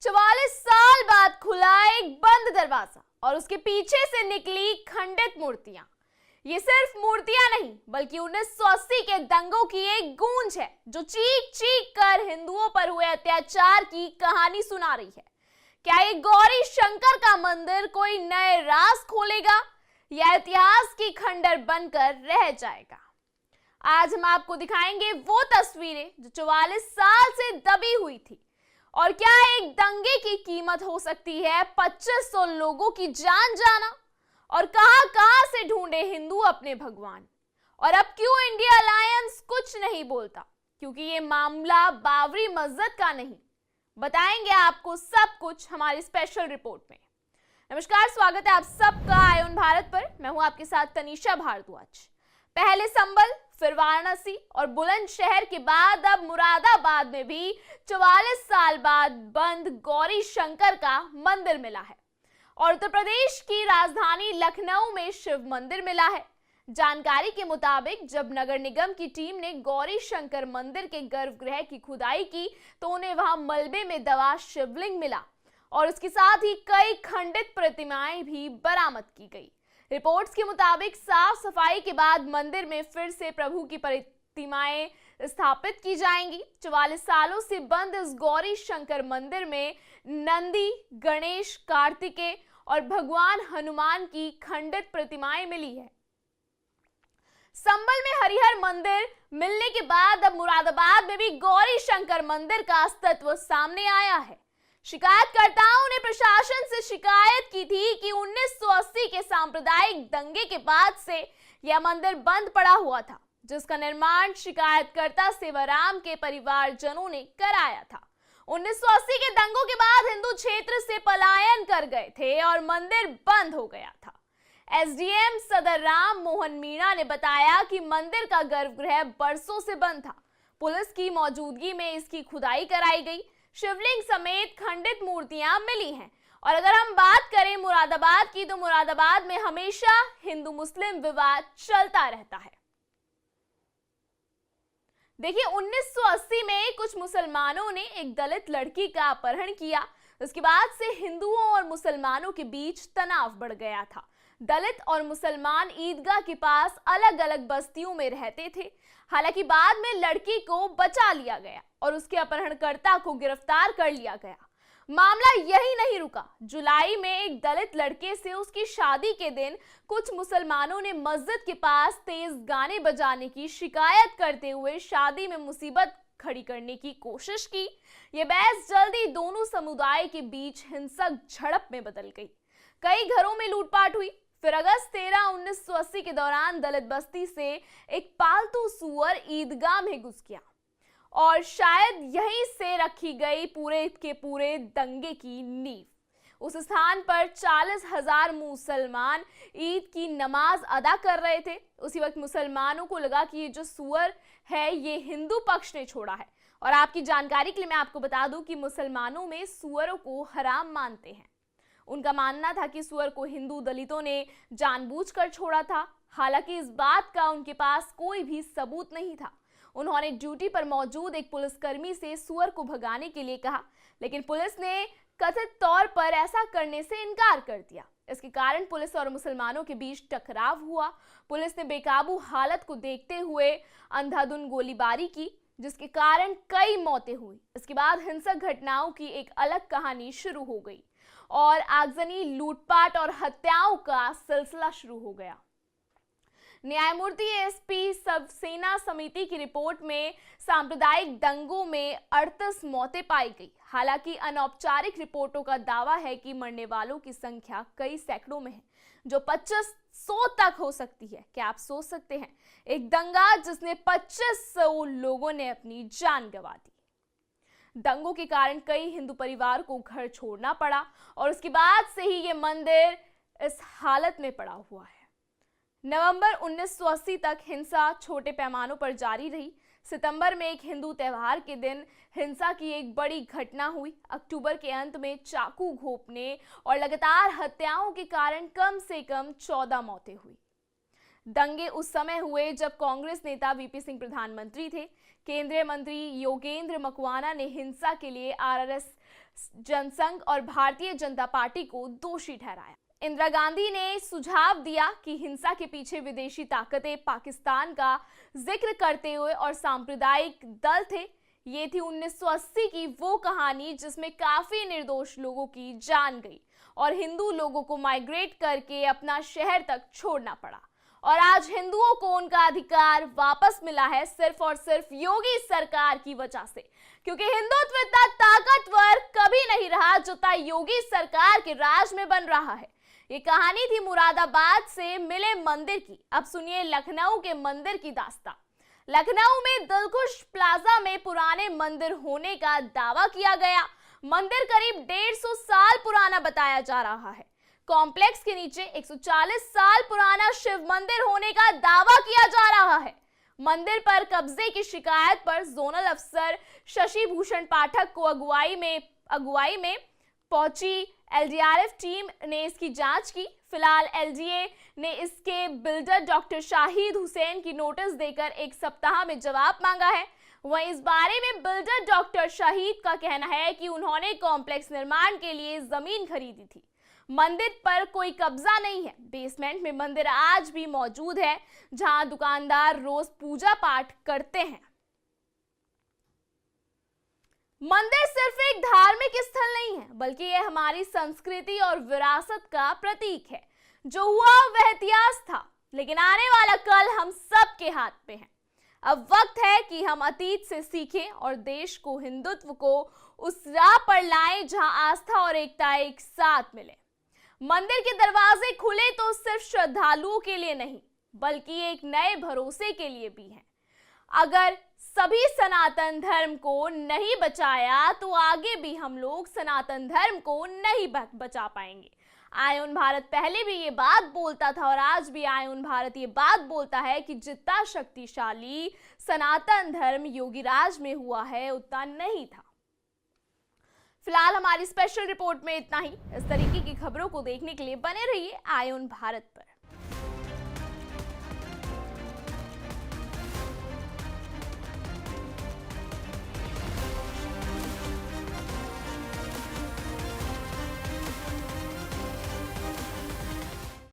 44 साल बाद खुला एक बंद दरवाजा और उसके पीछे से निकली खंडित मूर्तियां। ये सिर्फ मूर्तियां नहीं बल्कि 1980 के दंगों की एक गूंज है जो चीख चीख कर हिंदुओं पर हुए अत्याचार की कहानी सुना रही है। क्या ये गौरी शंकर का मंदिर कोई नए राज खोलेगा या इतिहास की खंडर बनकर रह जाएगा? आज हम आपको दिखाएंगे वो तस्वीरें जो 44 साल से दबी हुई थी। और क्या एक दंगे की कीमत हो सकती है 2500 लोगों की जान जाना? और कहां से ढूंढे हिंदू अपने भगवान? और अब क्यों इंडिया अलायंस कुछ नहीं बोलता? क्योंकि ये मामला बाबरी मस्जिद का नहीं। बताएंगे आपको सब कुछ हमारी स्पेशल रिपोर्ट में। नमस्कार, स्वागत है आप सबका आयोन भारत पर। मैं हूं आपके साथ तनीषा भारद्वाज। पहले संभल, फिर वाराणसी और बुलंदशहर के बाद अब मुरादाबाद में भी 44 साल बाद बंद गौरी शंकर का मंदिर मिला है। और उत्तर प्रदेश की राजधानी लखनऊ में शिव मंदिर मिला है। जानकारी के मुताबिक जब नगर निगम की टीम ने गौरी शंकर मंदिर के गर्भगृह की खुदाई की तो उन्हें वहां मलबे में दबा शिवलिंग मिला और उसके साथ ही कई खंडित प्रतिमाएं भी बरामद की गई। रिपोर्ट्स के मुताबिक साफ सफाई के बाद मंदिर में फिर से प्रभु की प्रतिमाएं स्थापित की जाएंगी। 44 सालों से बंद इस गौरी शंकर मंदिर में नंदी, गणेश, कार्तिकेय और भगवान हनुमान की खंडित प्रतिमाएं मिली है। संभल में हरिहर मंदिर मिलने के बाद अब मुरादाबाद में भी गौरी शंकर मंदिर का अस्तित्व सामने आया है। शिकायतकर्ताओं ने प्रशासन से शिकायत की थी कि 1980 के सांप्रदायिक दंगे के बाद से यह मंदिर बंद पड़ा हुआ था, जिसका निर्माण शिकायतकर्ता सेवाराम के परिवारजनों ने कराया था। 1980 के दंगों के बाद हिंदू क्षेत्र से पलायन कर गए थे और मंदिर बंद हो गया था। एसडीएम सदर राम मोहन मीणा ने बताया कि मंदिर का गर्भगृह बरसों से बंद था। पुलिस की मौजूदगी में इसकी खुदाई कराई गई। शिवलिंग समेत खंडित मूर्तियां मिली हैं। और अगर हम बात करें मुरादाबाद की, तो मुरादाबाद में हमेशा हिंदू मुस्लिम विवाद चलता रहता है। देखिए, 1980 में कुछ मुसलमानों ने एक दलित लड़की का अपहरण किया। उसके बाद से हिंदुओं और मुसलमानों के बीच तनाव बढ़ गया था। दलित और मुसलमान ईदगाह के पास अलग अलग बस्तियों में रहते थे। हालांकि बाद में लड़की को बचा लिया गया और उसके अपहरणकर्ता को गिरफ्तार कर लिया गया। मामला यही नहीं रुका। जुलाई में एक दलित लड़के से उसकी शादी के दिन कुछ मुसलमानों ने मस्जिद के पास तेज गाने बजाने की शिकायत करते हुए शादी में मुसीबत खड़ी करने की कोशिश की। यह बहस जल्दी दोनों समुदाय के बीच हिंसक झड़प में बदल गई। कई घरों में लूटपाट हुई। फिर अगस्त 13, 1980 के दौरान दलित बस्ती से एक पालतू सुअर ईदगाह में घुस गया और शायद यहीं से रखी गई पूरे के पूरे दंगे की नींव। उस स्थान पर 40,000 मुसलमान ईद की नमाज अदा कर रहे थे। उसी वक्त मुसलमानों को लगा कि ये जो सुअर है ये हिंदू पक्ष ने छोड़ा है। और आपकी जानकारी के लिए मैं आपको बता दूं कि मुसलमानों में सुअरों को हराम मानते हैं। उनका मानना था कि सुअर को हिंदू दलितों ने जानबूझकर छोड़ा था। हालांकि इस बात का उनके पास कोई भी सबूत नहीं था। उन्होंने ड्यूटी पर मौजूद एक पुलिसकर्मी से सुअर को भगाने के लिए कहा, लेकिन पुलिस ने कथित तौर पर ऐसा करने से इनकार कर दिया। इसके कारण पुलिस और मुसलमानों के बीच टकराव हुआ। पुलिस ने बेकाबू हालत को देखते हुए अंधाधुंध गोलीबारी की, जिसके कारण कई मौतें हुई। इसके बाद हिंसक घटनाओं की एक अलग कहानी शुरू हो गई और आगजनी, लूटपाट और हत्याओं का सिलसिला शुरू हो गया। न्यायमूर्ति एसपी सबसेना समिति की रिपोर्ट में सांप्रदायिक दंगों में 38 मौतें पाई गई। हालांकि अनौपचारिक रिपोर्टों का दावा है कि मरने वालों की संख्या कई सैकड़ों में है, जो 2500 तक हो सकती है। क्या आप सोच सकते हैं, एक दंगा जिसने 2500 लोगों ने अपनी जान गंवा दी। दंगों के कारण कई हिंदू परिवार को घर छोड़ना पड़ा और उसके बाद से ही ये मंदिर इस हालत में पड़ा हुआ है। नवंबर 1980 तक हिंसा छोटे पैमानों पर जारी रही। सितंबर में एक हिंदू त्योहार के दिन हिंसा की एक बड़ी घटना हुई। अक्टूबर के अंत में चाकू घोंपने और लगातार हत्याओं के कारण कम से कम 14 मौतें हुई। दंगे उस समय हुए जब कांग्रेस नेता वीपी सिंह प्रधानमंत्री थे। केंद्रीय मंत्री योगेंद्र मकवाना ने हिंसा के लिए आरएसएस जनसंघ और भारतीय जनता पार्टी को दोषी ठहराया। इंदिरा गांधी ने सुझाव दिया कि हिंसा के पीछे विदेशी ताकतें पाकिस्तान का जिक्र करते हुए और सांप्रदायिक दल थे। ये थी 1980 की वो कहानी जिसमें काफी निर्दोष लोगों की जान गई और हिंदू लोगों को माइग्रेट करके अपना शहर तक छोड़ना पड़ा। और आज हिंदुओं को उनका अधिकार वापस मिला है सिर्फ और सिर्फ योगी सरकार की वजह से, क्योंकि हिंदुत्व इतना ताकतवर कभी नहीं रहा जितना योगी सरकार के राज में बन रहा है। ये कहानी थी मुरादाबाद से मिले मंदिर की। अब सुनिए लखनऊ के मंदिर की दास्तां। लखनऊ में दिलखुश प्लाजा में पुराने मंदिर होने का दावा किया गया। मंदिर करीब 150 साल पुराना बताया जा रहा है। कॉम्प्लेक्स के नीचे 140 साल पुराना शिव मंदिर होने का दावा किया जा रहा है। मंदिर पर कब्जे की शिकायत पर जोनल अफसर शशि भूषण पाठक को अगुवाई में पहुंची एलडीआरएफ टीम ने इसकी जांच की। फिलहाल एलडीए ने इसके बिल्डर डॉक्टर शाहिद हुसैन की नोटिस देकर 1 सप्ताह में जवाब मांगा है। वहीं इस बारे में बिल्डर डॉक्टर शाहिद का कहना है कि उन्होंने कॉम्प्लेक्स निर्माण के लिए जमीन खरीदी थी। मंदिर पर कोई कब्जा नहीं है। बेसमेंट में मंदिर आज भी मौजूद है, जहां दुकानदार रोज पूजा पाठ करते हैं। मंदिर सिर्फ एक धार्मिक स्थल नहीं है, बल्कि यह हमारी संस्कृति और विरासत का प्रतीक है। जो हुआ वह इतिहास था, लेकिन आने वाला कल हम सबके हाथ पे है। अब वक्त है कि हम अतीत से सीखें और देश को, हिंदुत्व को उस राह पर लाएं जहां आस्था और एकता एक साथ मिले। मंदिर के दरवाजे खुले तो सिर्फ श्रद्धालुओं के लिए नहीं, बल्कि एक नए भरोसे के लिए भी हैं। अगर सभी सनातन धर्म को नहीं बचाया तो आगे भी हम लोग सनातन धर्म को नहीं बचा पाएंगे। आयुन भारत पहले भी ये बात बोलता था और आज भी आयुन भारत ये बात बोलता है कि जितना शक्तिशाली सनातन धर्म योगीराज में हुआ है उतना नहीं था। फिलहाल हमारी स्पेशल रिपोर्ट में इतना ही। इस तरीके की खबरों को देखने के लिए बने रहिए आयुन भारत पर।